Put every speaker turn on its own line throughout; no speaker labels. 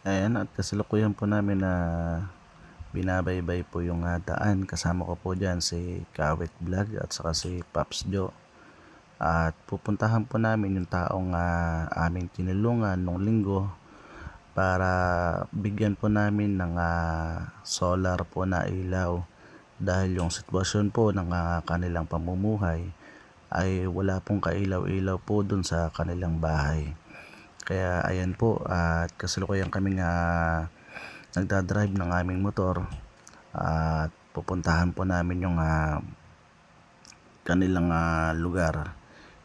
Ayan, at kasalukuyan po namin na binabaybay po yung daan. Kasama ko po dyan si Kawit Vlog at saka si Pops Joe. At pupuntahan po namin yung taong aming tinulungan nung linggo para bigyan po namin ng solar po na ilaw. Dahil yung sitwasyon po ng kanilang pamumuhay ay wala pong kailaw-ilaw po dun sa kanilang bahay. Kaya ayan po, at kasalukuyan kaming nagdadrive ng aming motor at pupuntahan po namin yung kanilang lugar.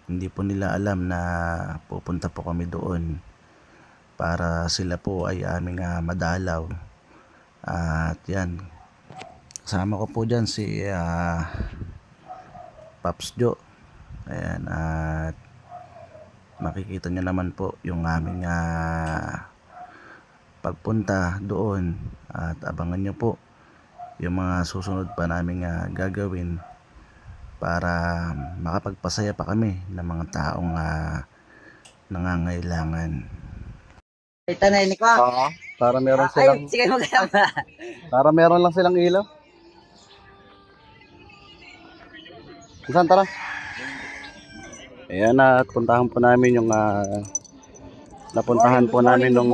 Hindi po nila alam na pupunta po kami doon para sila po ay aming madalaw. At yan, kasama ko po dyan si Pops Joe. Ayan, at makikita nyo naman po yung aming pagpunta doon, at abangan nyo po yung mga susunod pa naming gagawin para makapagpasaya pa kami ng mga taong nangangailangan.
Ito na ini ko.
Oo, para meron silang
Ay, sige mo kaya.
para meron lang silang ilaw. Saan tara? Ayan, at puntahan po namin yung napuntahan po namin nung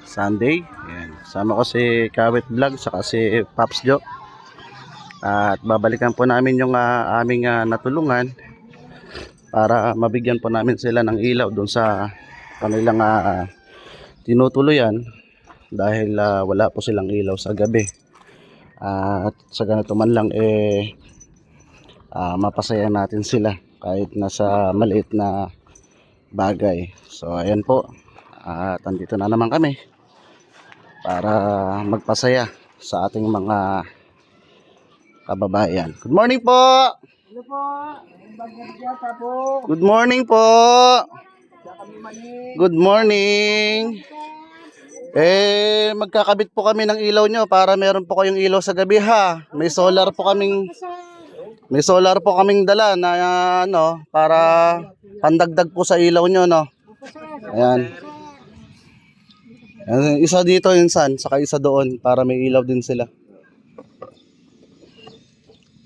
Sunday. Ayan, sama ko si Kawit Vlog saka si Pops Joe. At babalikan po namin yung aming natulungan para mabigyan po namin sila ng ilaw doon sa kanilang tinutuluyan dahil wala po silang ilaw sa gabi. At sa ganito man lang mapasaya natin sila kahit nasa maliit na bagay. So ayan po, at andito na naman kami para magpasaya sa ating mga kababayan. Good morning po!
Ano po? Bagyan po.
Good morning po! Good morning! Magkakabit po kami ng ilaw nyo para meron po kayong ilaw sa gabi ha. May solar po kaming dala na para pandagdag po sa ilaw nyo, no. Ayan. Isa dito insan, saka isa doon para may ilaw din sila.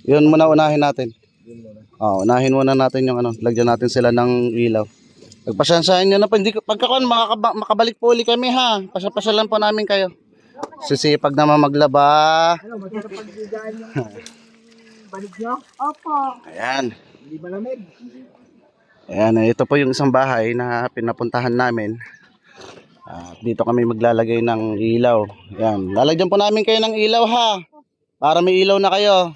Yun muna unahin natin. Unahin muna natin yung lagyan natin sila ng ilaw. Pagpasyansyahan nyo na po, pagkakuan makabalik po uli kami ha. Pasyalan po namin kayo. Sisipag naman maglaba.
Ano, magkakapagbigaan yung balik nyo? Opo.
Ayan.
Hindi ba lamig?
Ayan, ito po yung isang bahay na pinapuntahan namin. Dito kami maglalagay ng ilaw. Ayan, lalagyan po namin kayo ng ilaw ha. Para may ilaw na kayo.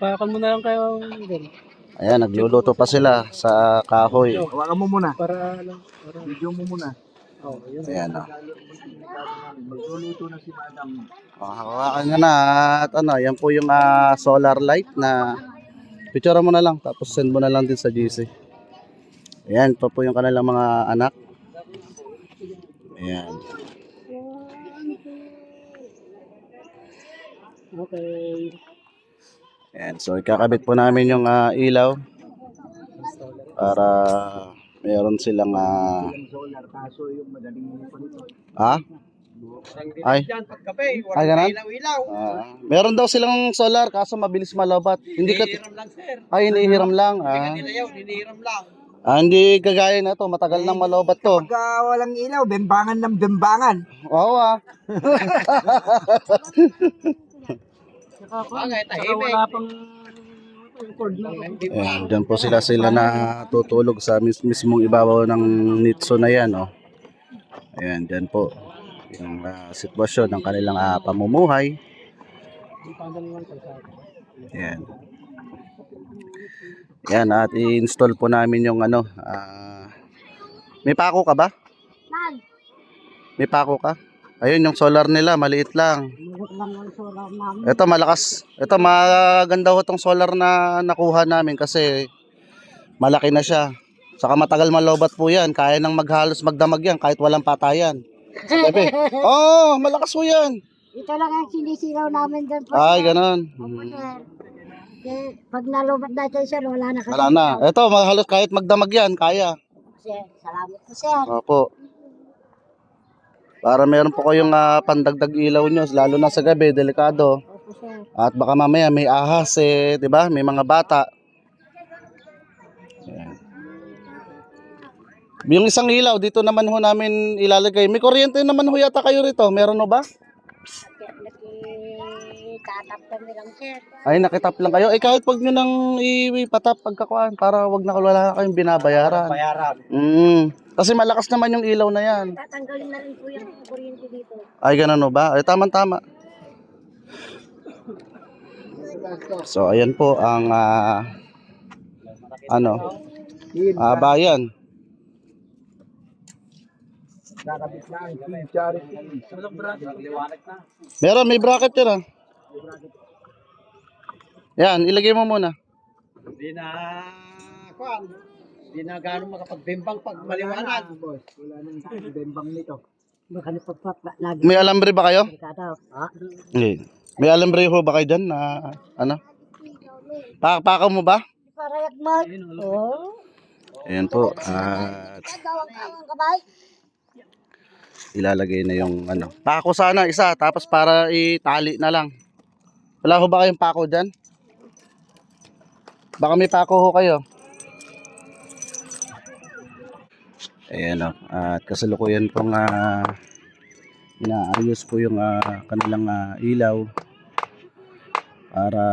Pakan mo na lang kayo.
Ayan, nagluluto pa sila sa kahoy.
Hawakan mo muna. Para video mo muna. Yun.
Ayan o.
Magluluto na si Madam.
Hawakan nyo na at yan po yung solar light na picture mo na lang tapos send mo na lang din sa GC. Ayan pa po yung kanilang mga anak. Ayan.
Okay.
Ayan, so ikakabit po namin yung ilaw para meron silang
Solar kaso yung madaling mo pa nito.
Ay, ganun? Meron daw silang solar kaso mabilis malabat. Hindi ka hinihiram lang.
Hinihiram lang.
Hindi kagaya na to, matagal nang malobat to.
Pag walang ilaw, bembangan ng bembangan.
Oo
Bagay, tahimik. Wala pang cord na.
Ayan, dyan po sila na tutulog sa mismong ibabaw ng nitso na yan. Ayan, dyan po yung sitwasyon ng kanilang pamumuhay. Ayan. Ayan, at i-install po namin yung may pako ka ba? May pako ka? Ayun, yung solar nila, maliit lang. Ito malakas. Ito maganda ho tong solar na nakuha namin kasi malaki na siya. Saka matagal malobat po yan. Kaya nang maghalos magdamag yan kahit walang patayan. Sabi, malakas po yan.
Ito lang ang sinisilaw namin doon po.
Ay, ganun.
Pag nalobat natin sir, wala na kasi.
Wala na. Ito, halos kahit magdamag yan, kaya.
Sir, salamat po sir.
Opo. Para meron po kayong pandagdag ilaw nyo, lalo na sa gabi, delikado.
Opo, sir.
At baka mamaya may ahas eh, 'di ba? May mga bata. Ayan. Yung isang ilaw dito naman ho namin ilalagay. May kuryente naman ho yata kayo rito. Meron ho ba?
Tatap kami lang, sir.
Ay, nakitap lang kayo. Eh kahit wag nyo nang ipatap pagkakuan para wag na wala kayong binabayaran.
Bayaran.
Kasi malakas naman yung ilaw na yan.
Tatanggalin na rin po yung kuryente dito.
Ay, ganun ho ba? Ay, tama-tama. So, ayan po ang bayan.
Nakabit na ang Team Charity. Liwanag na.
Meron, may bracket yun Yan, ilagay mo muna.
Hindi na, kuan. Hindi na gano'ng makapagbimbang pag maliwanag. Boss, wala nang bimbang nito.
Baka napagpap lagi.
May alambre ba kayo?
Kada. Ha?
Hindi. May alambre ho ba kayo dyan na ano? Pakaw mo ba?
Parayag mag. Oh.
Ayan po. At
Gawang kabay.
ilalagay na yung ano. Pako sana isa, tapos para itali na lang. Wala ho ba kayong pako dyan? Baka may pako ho kayo. Ayan o. At kasalukuyan pong inaayos po yung kanilang ilaw para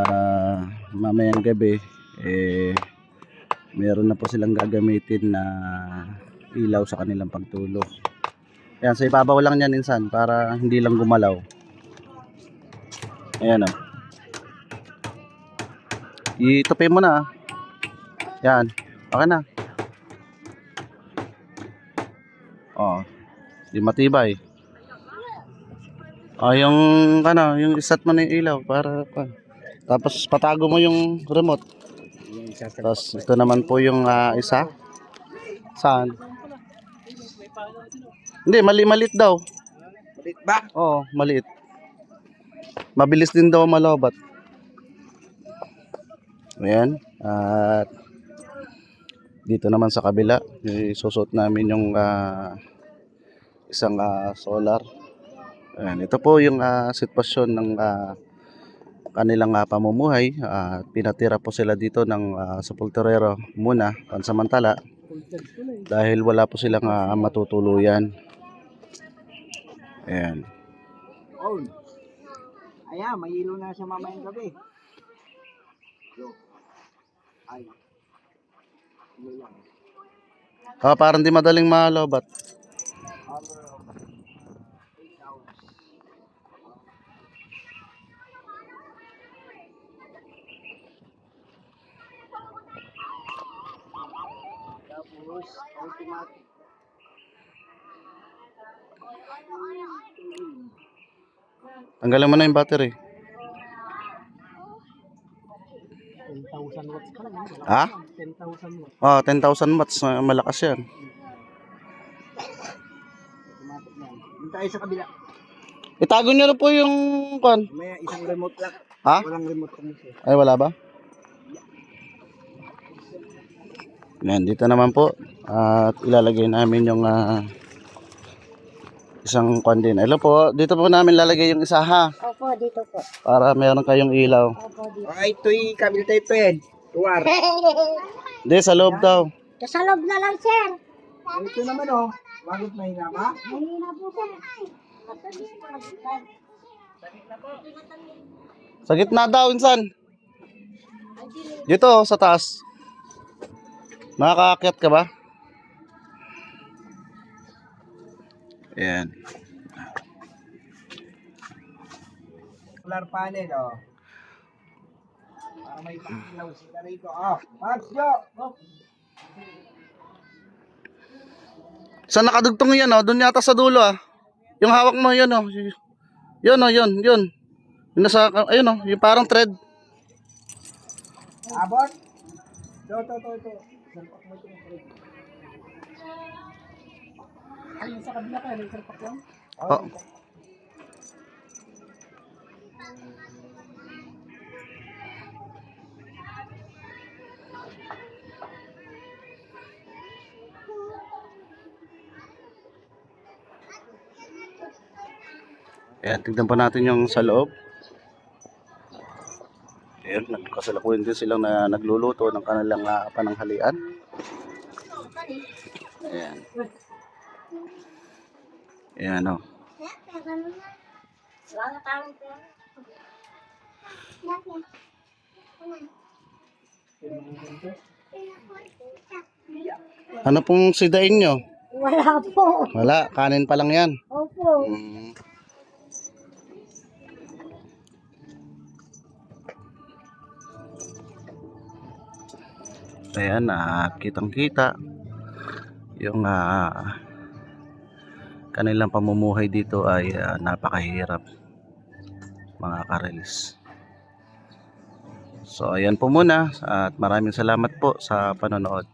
mamayang gabi meron na po silang gagamitin na ilaw sa kanilang pagtulog. Ayan, sa ibabaw lang yan insan para hindi lang gumalaw. Ayan o. Itupi mo na. Yan. Okay na. Oh. Di matibay. Oh, yung ano, yung isat mo na yung ilaw para tapos patago mo yung remote. Tapos ito naman po yung isa. Saan? Hindi, maliit daw.
Maliit ba?
Oo, maliit. Mabilis din daw malobat. Ayan. At dito naman sa kabila, isusot namin yung isang solar. Ayan, ito po yung sitwasyon ng kanilang pamumuhay. Pinatira po sila dito ng sepulturero muna, pansamantala. Dahil wala po silang matutuluyan. Ayan.
Oh. Ayan, may ilaw na siya mamayang gabi. Ay.
Parang di madaling malobat.
Tapos, automatic.
Tanggalin mo na yung battery.
10,000 watts pa lang.
Ha?
10,000 watts.
Oh, 10,000 watts. Malakas yan.
Automatic na. Doon tayo sa kabila.
Itago nyo na po yung kon.
May isang remote lang.
Ha?
Walang remote kami siya.
Ay, wala ba? Yan, dito naman po. At ilalagay namin yung isang kon din. Hello po, dito po namin lalagay yung isa ha.
Opo, dito po.
Para meron kayong ilaw.
Opo, dito.
Ay, ito'y kabila tayo pen. Tuwar.
Hindi, sa loob daw.
Sa loob na lang, sir.
Ito naman oh. Bakit mahina ba?
Mahina po, sir.
Sa gitna daw, insan. Dito, sa taas. Makakaakyat ka ba? Ayan.
Solar panel oh. Para may pang-ilaw sila rito. Oh, Max Jo! Oh.
Saan nakadugtong yan oh? Doon yata sa dulo ah. Yung hawak mo yun oh. Yun oh, yun. Yung nasa, ayun oh, yung parang thread.
Abot? Ito. Salpak mo ito ng thread. Ay, sa kabila ka, may salpak lang?
Oh. Ayan, tignan pa natin yung sa loob. Ayan, nagkasalukuyan din silang nagluluto ng kanilang pananghalian. Ayan. Ayan, o.
Wala na tayong pera.
Ano pong sidain nyo?
Wala po.
Wala, kanin pa lang yan.
Opo.
Mm. Ayan, kitang-kita yung kanilang pamumuhay dito ay napakahirap, mga karelis. So ayan po muna at maraming salamat po sa panonood.